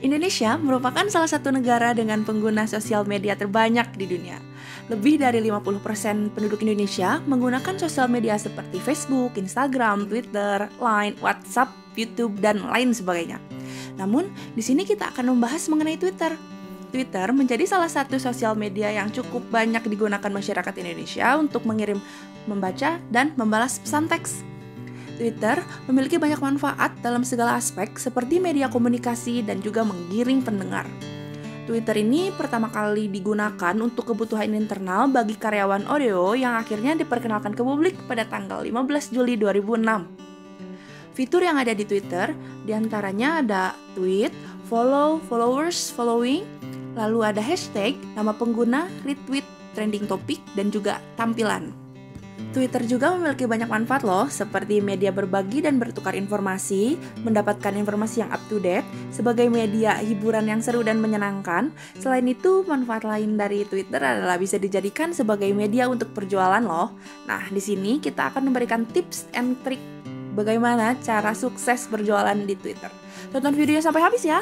Indonesia merupakan salah satu negara dengan pengguna sosial media terbanyak di dunia. Lebih dari 50% penduduk Indonesia menggunakan sosial media seperti Facebook, Instagram, Twitter, Line, WhatsApp, YouTube, dan lain sebagainya. Namun, di sini kita akan membahas mengenai Twitter. Twitter menjadi salah satu sosial media yang cukup banyak digunakan masyarakat Indonesia untuk mengirim, membaca, dan membalas pesan teks. Twitter memiliki banyak manfaat dalam segala aspek seperti media komunikasi dan juga menggiring pendengar. Twitter ini pertama kali digunakan untuk kebutuhan internal bagi karyawan Odeo yang akhirnya diperkenalkan ke publik pada tanggal 15 Juli 2006. Fitur yang ada di Twitter diantaranya ada tweet, follow, followers, following, lalu ada hashtag, nama pengguna, retweet, trending topik, dan juga tampilan. Twitter juga memiliki banyak manfaat loh, seperti media berbagi dan bertukar informasi, mendapatkan informasi yang up to date, sebagai media hiburan yang seru dan menyenangkan. Selain itu, manfaat lain dari Twitter adalah bisa dijadikan sebagai media untuk perjualan loh. Nah, di sini kita akan memberikan tips and trik bagaimana cara sukses berjualan di Twitter. Tonton videonya sampai habis ya!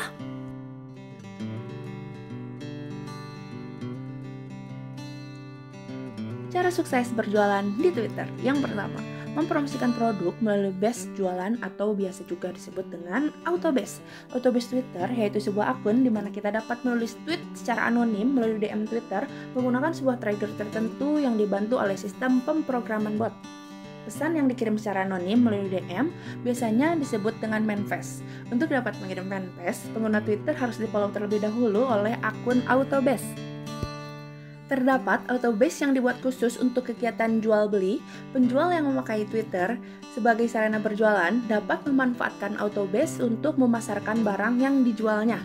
Cara sukses berjualan di Twitter. Yang pertama, mempromosikan produk melalui base jualan atau biasa juga disebut dengan autobase. Autobase Twitter yaitu sebuah akun di mana kita dapat menulis tweet secara anonim melalui DM Twitter menggunakan sebuah trigger tertentu yang dibantu oleh sistem pemrograman bot. Pesan yang dikirim secara anonim melalui DM biasanya disebut dengan manifest. Untuk dapat mengirim manifest, pengguna Twitter harus di-follow terlebih dahulu oleh akun autobase. Terdapat autobase yang dibuat khusus untuk kegiatan jual beli. Penjual yang memakai Twitter sebagai sarana berjualan dapat memanfaatkan autobase untuk memasarkan barang yang dijualnya.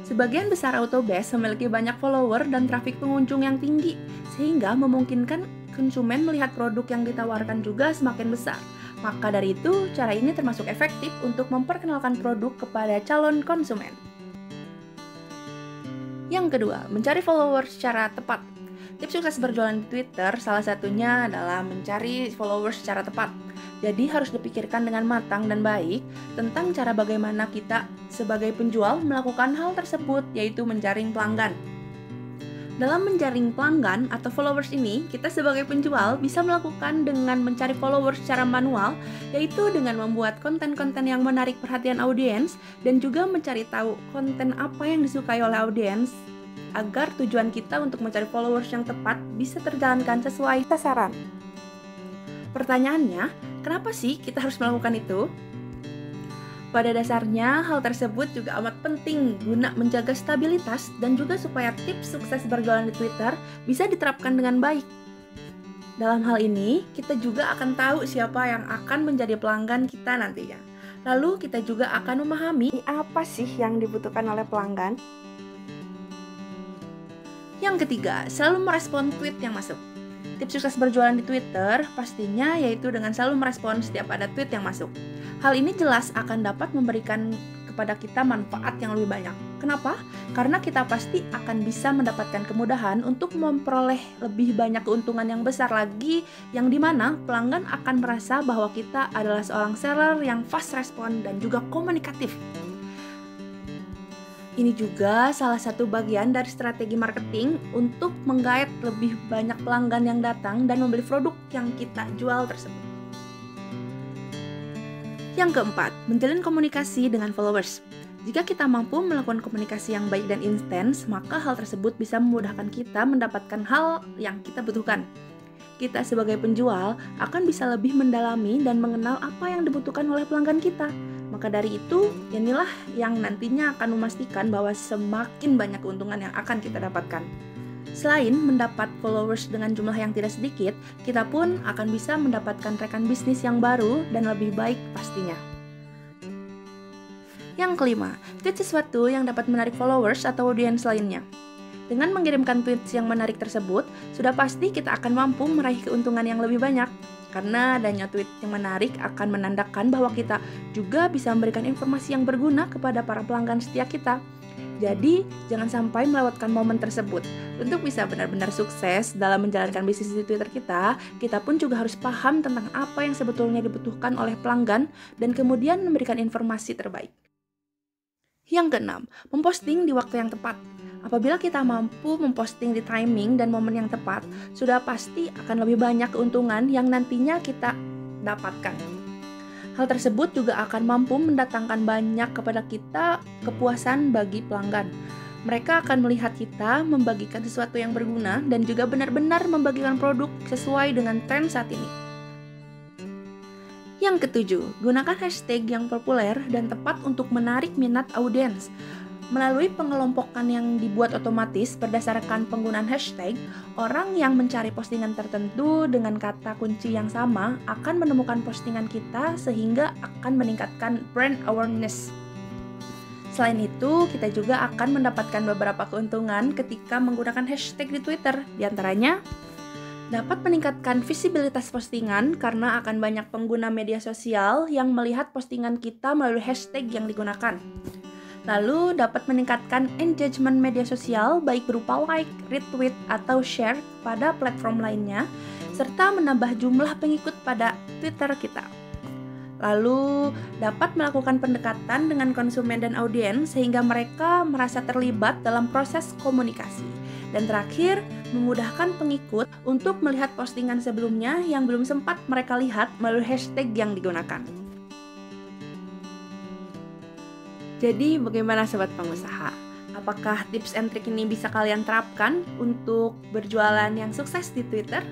Sebagian besar autobase memiliki banyak follower dan trafik pengunjung yang tinggi, sehingga memungkinkan konsumen melihat produk yang ditawarkan juga semakin besar. Maka dari itu, cara ini termasuk efektif untuk memperkenalkan produk kepada calon konsumen. Yang kedua, mencari followers secara tepat. Tips sukses berjualan di Twitter salah satunya adalah mencari followers secara tepat. Jadi harus dipikirkan dengan matang dan baik tentang cara bagaimana kita sebagai penjual melakukan hal tersebut, yaitu menjaring pelanggan. Dalam menjaring pelanggan atau followers ini, kita sebagai penjual bisa melakukan dengan mencari followers secara manual, yaitu dengan membuat konten-konten yang menarik perhatian audiens dan juga mencari tahu konten apa yang disukai oleh audiens agar tujuan kita untuk mencari followers yang tepat bisa terjalankan sesuai sasaran. Pertanyaannya, kenapa sih kita harus melakukan itu? Pada dasarnya, hal tersebut juga amat penting guna menjaga stabilitas dan juga supaya tips sukses berjualan di Twitter bisa diterapkan dengan baik. Dalam hal ini, kita juga akan tahu siapa yang akan menjadi pelanggan kita nantinya. Lalu, kita juga akan memahami apa sih yang dibutuhkan oleh pelanggan. Yang ketiga, selalu merespon tweet yang masuk. Tips sukses berjualan di Twitter pastinya yaitu dengan selalu merespon setiap ada tweet yang masuk. Hal ini jelas akan dapat memberikan kepada kita manfaat yang lebih banyak. Kenapa? Karena kita pasti akan bisa mendapatkan kemudahan untuk memperoleh lebih banyak keuntungan yang besar lagi, yang dimana pelanggan akan merasa bahwa kita adalah seorang seller yang fast respon dan juga komunikatif. Ini juga salah satu bagian dari strategi marketing untuk menggait lebih banyak pelanggan yang datang dan membeli produk yang kita jual tersebut. Yang keempat, menjalin komunikasi dengan followers. Jika kita mampu melakukan komunikasi yang baik dan intens, maka hal tersebut bisa memudahkan kita mendapatkan hal yang kita butuhkan. Kita sebagai penjual akan bisa lebih mendalami dan mengenal apa yang dibutuhkan oleh pelanggan kita. Maka dari itu, inilah yang nantinya akan memastikan bahwa semakin banyak keuntungan yang akan kita dapatkan. Selain mendapat followers dengan jumlah yang tidak sedikit, kita pun akan bisa mendapatkan rekan bisnis yang baru dan lebih baik pastinya. Yang kelima, tweet sesuatu yang dapat menarik followers atau audiens lainnya. Dengan mengirimkan tweets yang menarik tersebut, sudah pasti kita akan mampu meraih keuntungan yang lebih banyak. Karena adanya tweet yang menarik akan menandakan bahwa kita juga bisa memberikan informasi yang berguna kepada para pelanggan setia kita. Jadi, jangan sampai melewatkan momen tersebut. Untuk bisa benar-benar sukses dalam menjalankan bisnis di Twitter kita pun juga harus paham tentang apa yang sebetulnya dibutuhkan oleh pelanggan dan kemudian memberikan informasi terbaik. Yang keenam, memposting di waktu yang tepat. Apabila kita mampu memposting di timing dan momen yang tepat, sudah pasti akan lebih banyak keuntungan yang nantinya kita dapatkan. Hal tersebut juga akan mampu mendatangkan banyak kepada kita kepuasan bagi pelanggan. Mereka akan melihat kita membagikan sesuatu yang berguna dan juga benar-benar membagikan produk sesuai dengan tren saat ini. Yang ketujuh, gunakan hashtag yang populer dan tepat untuk menarik minat audiens. Melalui pengelompokan yang dibuat otomatis berdasarkan penggunaan hashtag, orang yang mencari postingan tertentu dengan kata kunci yang sama akan menemukan postingan kita sehingga akan meningkatkan brand awareness. Selain itu, kita juga akan mendapatkan beberapa keuntungan ketika menggunakan hashtag di Twitter. Di antaranya, dapat meningkatkan visibilitas postingan karena akan banyak pengguna media sosial yang melihat postingan kita melalui hashtag yang digunakan. Lalu dapat meningkatkan engagement media sosial baik berupa like, retweet, atau share pada platform lainnya, serta menambah jumlah pengikut pada Twitter kita. Lalu dapat melakukan pendekatan dengan konsumen dan audiens sehingga mereka merasa terlibat dalam proses komunikasi. Dan terakhir, memudahkan pengikut untuk melihat postingan sebelumnya yang belum sempat mereka lihat melalui hashtag yang digunakan. Jadi bagaimana sobat pengusaha? Apakah tips and trik ini bisa kalian terapkan untuk berjualan yang sukses di Twitter?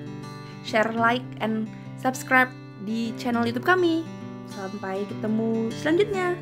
Share, like, and subscribe di channel YouTube kami. Sampai ketemu selanjutnya.